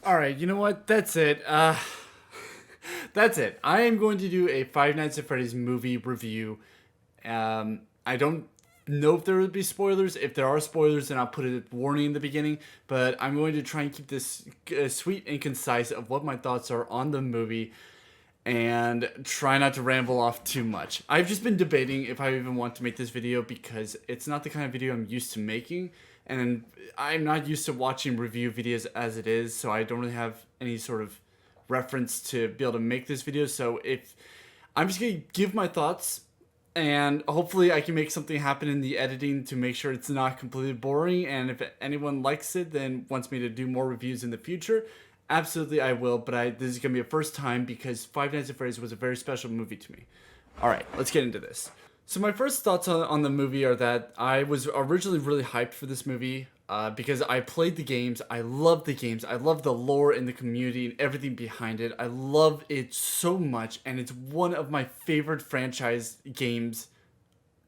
All right, you know what? That's it. That's it. I am going to do a Five Nights at Freddy's movie review. I don't know if there will be spoilers. If there are spoilers, then I'll put a warning in the beginning. But I'm going to try and keep this sweet and concise of what my thoughts are on the movie and try not to ramble off too much. I've just been debating if I even want to make this video because it's not the kind of video I'm used to making, and I'm not used to watching review videos as it is, so I don't really have any sort of reference to be able to make this video. So if I'm just gonna give my thoughts, and hopefully I can make something happen in the editing to make sure it's not completely boring. And if anyone likes it, then wants me to do more reviews in the future, absolutely I will. But this is gonna be a first time because Five Nights at Freddy's was a very special movie to me. All right, let's get into this. So my first thoughts on the movie are that I was originally really hyped for this movie because I played the games. I love the games. I love the lore and the community and everything behind it. I love it so much, and it's one of my favorite franchise games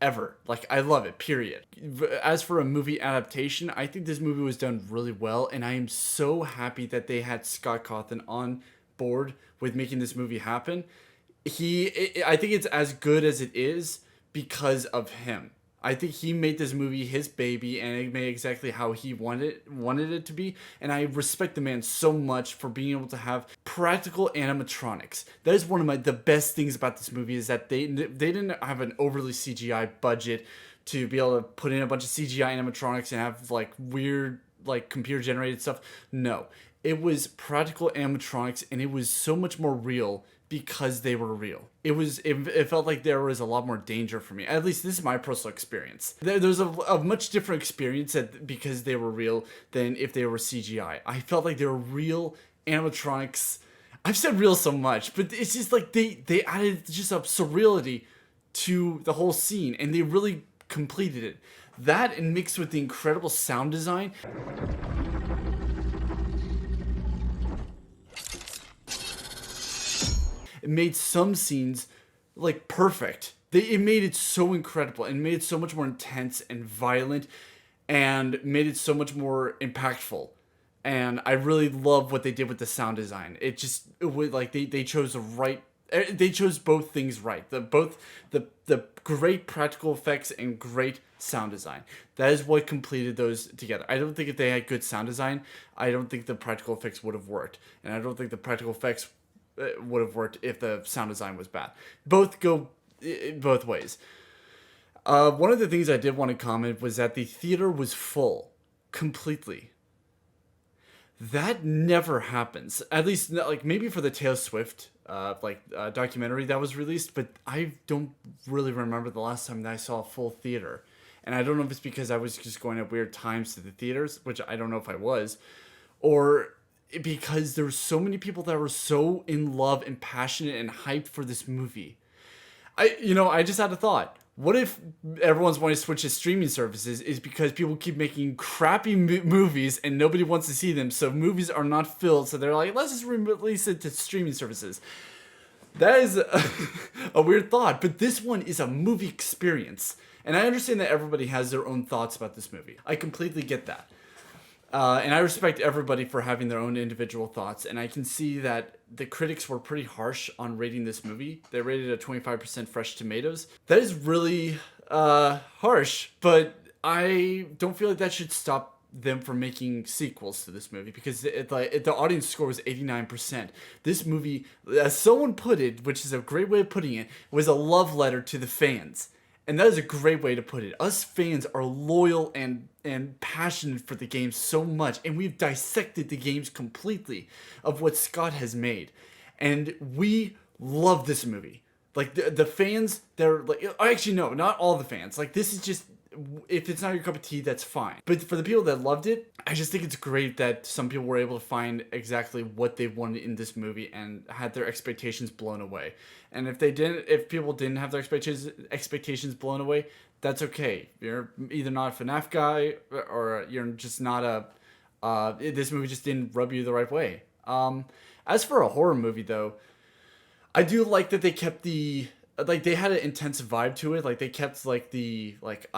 ever. Like, I love it, period. As for a movie adaptation, I think this movie was done really well, and I am so happy that they had Scott Cawthon on board with making this movie happen. I think it's as good as it is because of him. I think he made this movie his baby, and it made exactly how he wanted it to be. And I respect the man so much for being able to have practical animatronics. That is one of the best things about this movie, is that they didn't have an overly CGI budget to be able to put in a bunch of CGI animatronics and have like weird like computer generated stuff. No, it was practical animatronics, and it was so much more real because they were real. It felt like there was a lot more danger for me. At least this is my personal experience. There's a much different experience because they were real than if they were CGI. I felt like they were real animatronics. I've said real so much, but it's just like they added just a surreality to the whole scene, and they really completed it. That, and mixed with the incredible sound design. It made some scenes like perfect. It made it so incredible and made it so much more intense and violent, and made it so much more impactful. And I really love what they did with the sound design. It was like they chose the right. They chose both things right. The great practical effects and great sound design. That is what completed those together. I don't think if they had good sound design, I don't think the practical effects would have worked, and I don't think the practical effects would have worked if the sound design was bad. Both go both ways. One of the things I did want to comment was that the theater was full completely. That never happens. At least, like, maybe for the Taylor Swift documentary that was released, but I don't really remember the last time that I saw a full theater. And I don't know if it's because I was just going at weird times to the theaters, which I don't know if I was, or because there were so many people that were so in love and passionate and hyped for this movie. I just had a thought. What if everyone's wanting to switch to streaming services is because people keep making crappy movies and nobody wants to see them, so movies are not filled, so they're like, let's just release it to streaming services. That is a weird thought, but this one is a movie experience. And I understand that everybody has their own thoughts about this movie. I completely get that. And I respect everybody for having their own individual thoughts. And I can see that the critics were pretty harsh on rating this movie. They rated it 25% fresh tomatoes. That is really harsh, but I don't feel like that should stop them from making sequels to this movie, because the audience score was 89%. This movie, as someone put it, which is a great way of putting it, was a love letter to the fans. And that is a great way to put it. Us fans are loyal and passionate for the game so much, and we've dissected the games completely of what Scott has made, and we love this movie. Like the fans, they're like, actually no, not all the fans. Like, this is just, if it's not your cup of tea, that's fine. But for the people that loved it, I just think it's great that some people were able to find exactly what they wanted in this movie and had their expectations blown away. And if people didn't have their expectations blown away, that's okay. You're either not a Fnaf guy, or you're just not this movie just didn't rub you the right way. As for a horror movie, though, I do like that they kept the like they had an intense vibe to it. Like they kept like the like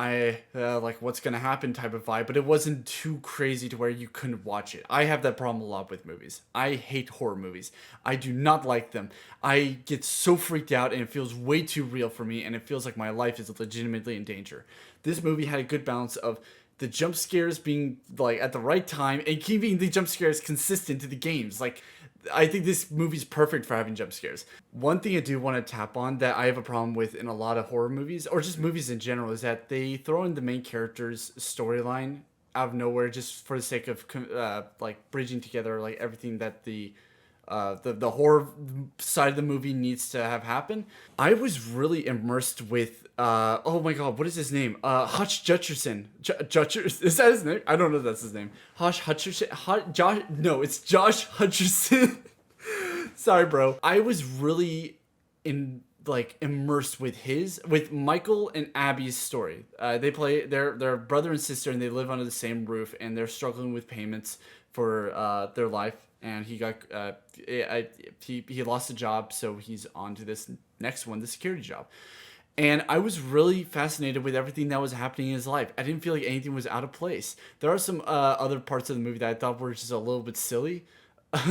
what's gonna happen type of vibe, but it wasn't too crazy to where you couldn't watch it. I have that problem a lot with movies. I hate horror movies. I do not like them. I get so freaked out and it feels way too real for me, and it feels like my life is legitimately in danger. This movie had a good balance of the jump scares being like at the right time and keeping the jump scares consistent to the games. Like, I think this movie's perfect for having jump scares. One thing I do want to tap on that I have a problem with in a lot of horror movies, or just movies in general, is that they throw in the main character's storyline out of nowhere just for the sake of like bridging together like everything that the horror side of the movie needs to have happen. I was really immersed with oh my god, what is his name? Hutch Jutcherson. Is that his name? I don't know if that's his name. Josh Hutcherson. Josh. No, it's Josh Hutcherson. Sorry, bro. I was really immersed with Michael and Abby's story. They play they're brother and sister, and they live under the same roof, and they're struggling with payments for their life. And he got he lost a job, so he's on to this next one, the security job. And I was really fascinated with everything that was happening in his life. I didn't feel like anything was out of place. There are some other parts of the movie that I thought were just a little bit silly. But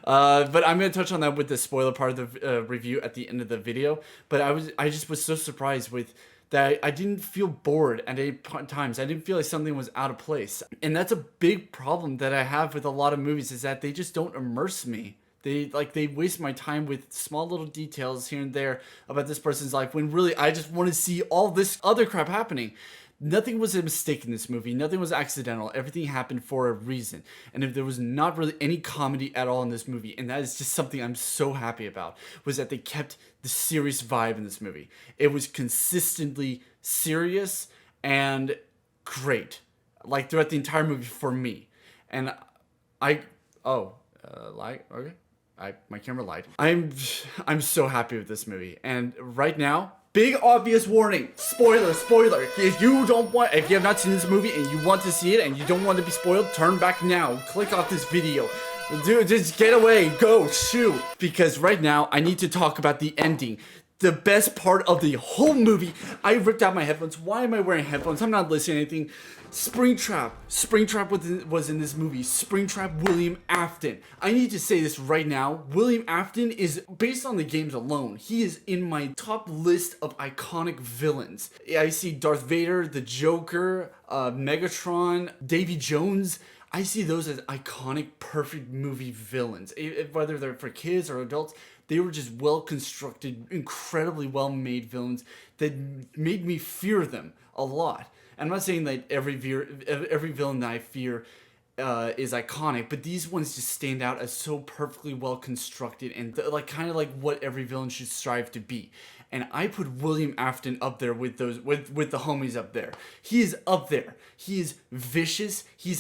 I'm going to touch on that with the spoiler part of the review at the end of the video. But I just was so surprised with that. I didn't feel bored at any times. I didn't feel like something was out of place. And that's a big problem that I have with a lot of movies, is that they just don't immerse me. They waste my time with small little details here and there about this person's life, when really I just want to see all this other crap happening. Nothing was a mistake in this movie. Nothing was accidental. Everything happened for a reason. And if there was not really any comedy at all in this movie, and that is just something I'm so happy about, was that they kept the serious vibe in this movie. It was consistently serious and great, like throughout the entire movie for me. And okay. My camera lied. I'm so happy with this movie. And right now, big obvious warning. Spoiler. If you have not seen this movie and you want to see it and you don't want to be spoiled, turn back now. Click off this video. Dude, just get away. Go, shoot. Because right now, I need to talk about the ending. The best part of the whole movie. I ripped out my headphones. Why am I wearing headphones? I'm not listening to anything. Springtrap was in this movie. Springtrap William Afton. I need to say this right now. William Afton is, based on the games alone, he is in my top list of iconic villains. I see Darth Vader, the Joker, Megatron, Davy Jones. I see those as iconic, perfect movie villains. Whether they're for kids or adults, they were just well-constructed, incredibly well-made villains that made me fear them a lot. I'm not saying that every villain that I fear is iconic, but these ones just stand out as so perfectly well constructed and kind of like what every villain should strive to be. And I put William Afton up there with those with the homies up there. He is up there. He is vicious. He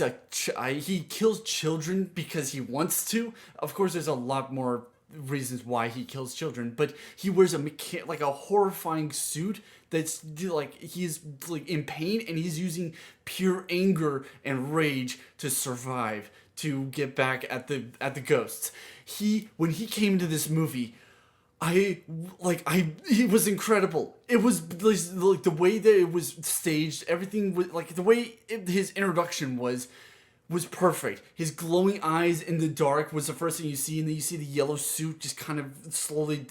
kills children because he wants to. Of course, there's a lot more reasons why he kills children, but he wears a horrifying suit that's like he's like in pain, and he's using pure anger and rage to survive, to get back at the ghosts. When he came into this movie, he was incredible. It was like the way that it was staged, everything was like the way his introduction was perfect. His glowing eyes in the dark was the first thing you see, and then you see the yellow suit just kind of slowly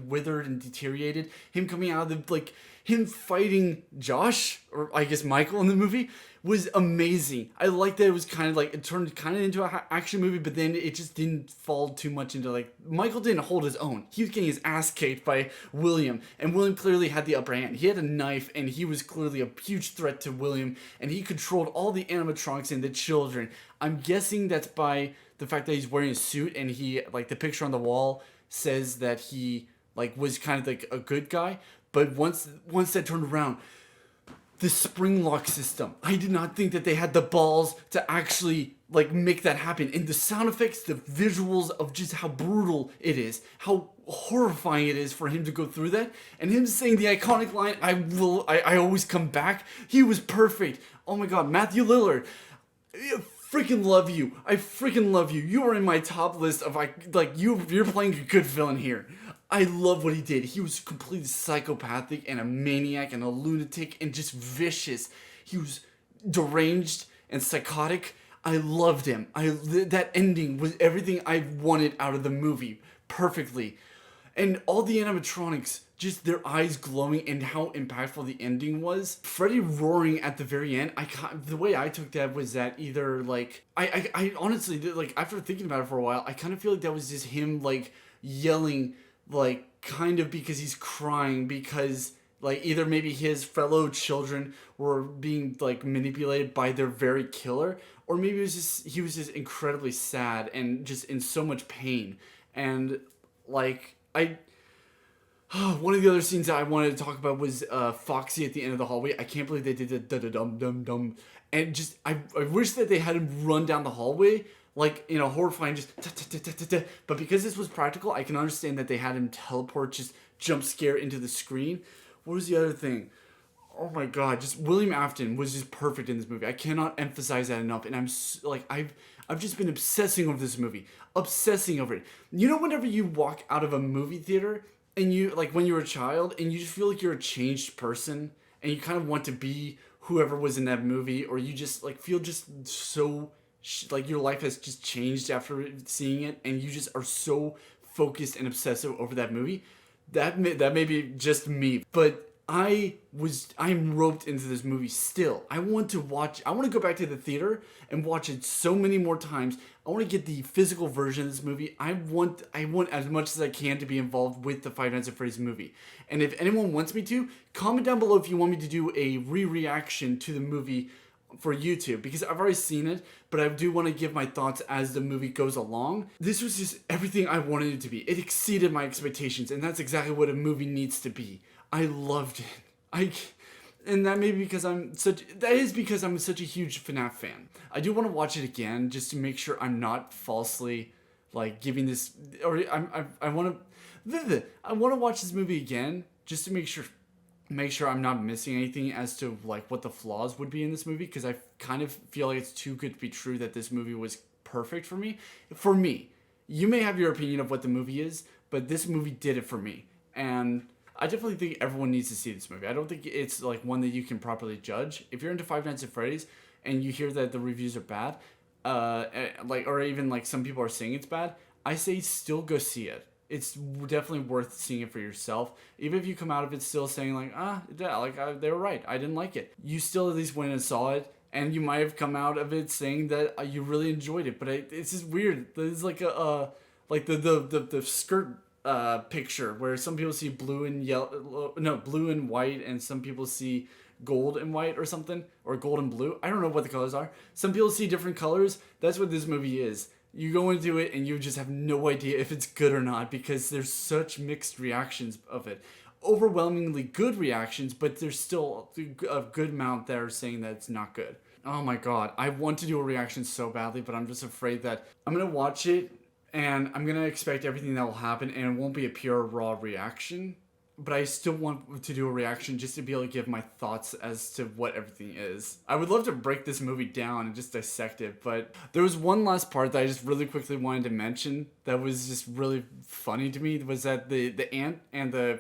withered and deteriorated. Him coming out of him fighting Josh, or I guess Michael in the movie, was amazing. I liked that it was kind of it turned kind of into an action movie, but then it just didn't fall too much into Michael didn't hold his own. He was getting his ass kicked by William, and William clearly had the upper hand. He had a knife, and he was clearly a huge threat to William, and he controlled all the animatronics and the children. I'm guessing that's by the fact that he's wearing a suit, and he the picture on the wall says that he was kind of a good guy. But once that turned around, the spring lock system, I did not think that they had the balls to actually make that happen. And the sound effects, the visuals of just how brutal it is, how horrifying it is for him to go through that, and him saying the iconic line, I always come back. He was perfect. Oh my god, Matthew Lillard. I freaking love you. I freaking love you. You are in my top list of you're playing a good villain here. I love what he did. He was completely psychopathic and a maniac and a lunatic and just vicious. He was deranged and psychotic. I loved him. That ending was everything I wanted out of the movie perfectly. And all the animatronics, just their eyes glowing and how impactful the ending was. Freddy roaring at the very end, the way I took that was that either like I honestly like after thinking about it for a while, I kind of feel like that was just him like yelling like kind of because he's crying because like either maybe his fellow children were being like manipulated by their very killer, or maybe he was just incredibly sad and just in so much pain. And like I one of the other scenes that I wanted to talk about was Foxy at the end of the hallway. I can't believe they did the da da dum dum dum, and just I wish that they had him run down the hallway like in a horrifying just ta ta ta ta ta ta. But because this was practical, I can understand that they had him teleport, just jump scare into the screen. What was the other thing? Oh my god, just William Afton was just perfect in this movie. I cannot emphasize that enough, and I've just been obsessing over this movie, obsessing over it. You know, whenever you walk out of a movie theater and you like when you were a child and you just feel like you're a changed person and you kind of want to be whoever was in that movie, or you just like feel just so like your life has just changed after seeing it, and you just are so focused and obsessive over that movie. That may be just me, but I'm roped into this movie still. I want to go back to the theater and watch it so many more times. I want to get the physical version of this movie. I want as much as I can to be involved with the Five Nights at Freddy's movie. And if anyone wants me to, comment down below if you want me to do a re-reaction to the movie for YouTube, because I've already seen it, but I do want to give my thoughts as the movie goes along. This was just everything I wanted it to be. It exceeded my expectations, and that's exactly what a movie needs to be. I loved it. And that is because I'm such a huge Fnaf fan. I do want to watch it again just to make sure I'm not falsely like giving this, or I want to watch this movie again just to make sure I'm not missing anything as to like what the flaws would be in this movie, because I kind of feel like it's too good to be true that this movie was perfect for me. For me, you may have your opinion of what the movie is, but this movie did it for me. And I definitely think everyone needs to see this movie. I don't think it's like one that you can properly judge. If you're into Five Nights at Freddy's and you hear that the reviews are bad, or even like some people are saying it's bad, I say still go see it. It's definitely worth seeing it for yourself. Even if you come out of it still saying like, they were right, I didn't like it. You still at least went and saw it, and you might have come out of it saying that you really enjoyed it. But it's just weird. It's like like the skirt picture where some people see blue and white, and some people see gold and white or something, or gold and blue. I don't know what the colors are. Some people see different colors. That's what this movie is. You go into it and you just have no idea if it's good or not, because there's such mixed reactions of it. Overwhelmingly good reactions, but there's still a good amount that are saying that it's not good. Oh my god, I want to do a reaction so badly, but I'm just afraid that I'm gonna watch it and I'm gonna expect everything that will happen, and it won't be a pure raw reaction. But I still want to do a reaction just to be able to give my thoughts as to what everything is. I would love to break this movie down and just dissect it, but there was one last part that I just really quickly wanted to mention that was just really funny to me, was that the aunt and the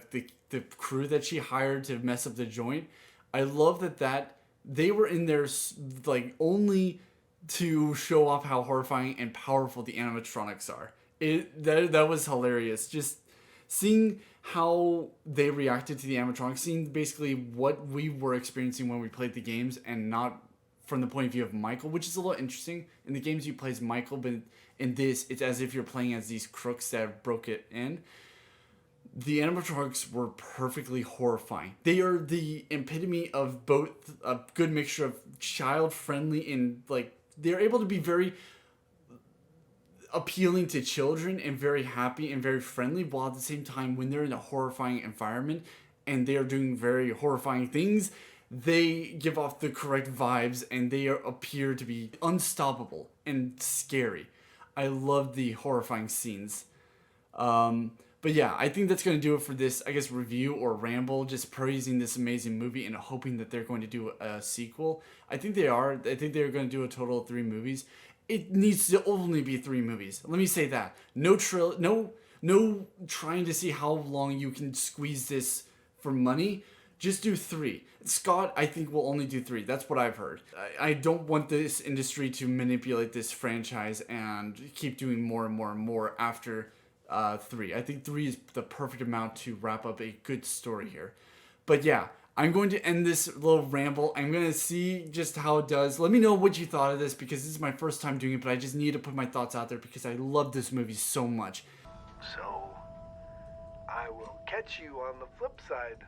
crew that she hired to mess up the joint, I love that they were in there like only to show off how horrifying and powerful the animatronics are. That was hilarious. Just seeing how they reacted to the animatronics, seeing basically what we were experiencing when we played the games, and not from the point of view of Michael, which is a little interesting. In the games you play as Michael, but in this, it's as if you're playing as these crooks that broke it in. The animatronics were perfectly horrifying. They are the epitome of both a good mixture of child-friendly and like they're able to be very appealing to children and very happy and very friendly, while at the same time when they're in a horrifying environment and they are doing very horrifying things, they give off the correct vibes and they appear to be unstoppable and scary. I love the horrifying scenes. But yeah, I think that's going to do it for this, I guess, review or ramble, just praising this amazing movie and hoping that they're going to do a sequel. I think they are. I think they're going to do a total of 3 movies. It needs to only be 3 movies. Let me say that. No No trying to see how long you can squeeze this for money. Just do 3. Scott, I think, will only do 3. That's what I've heard. I don't want this industry to manipulate this franchise and keep doing more and more and more after 3. I think 3 is the perfect amount to wrap up a good story here. But yeah, I'm going to end this little ramble. I'm going to see just how it does. Let me know what you thought of this, because this is my first time doing it, but I just need to put my thoughts out there because I love this movie so much. So, I will catch you on the flip side.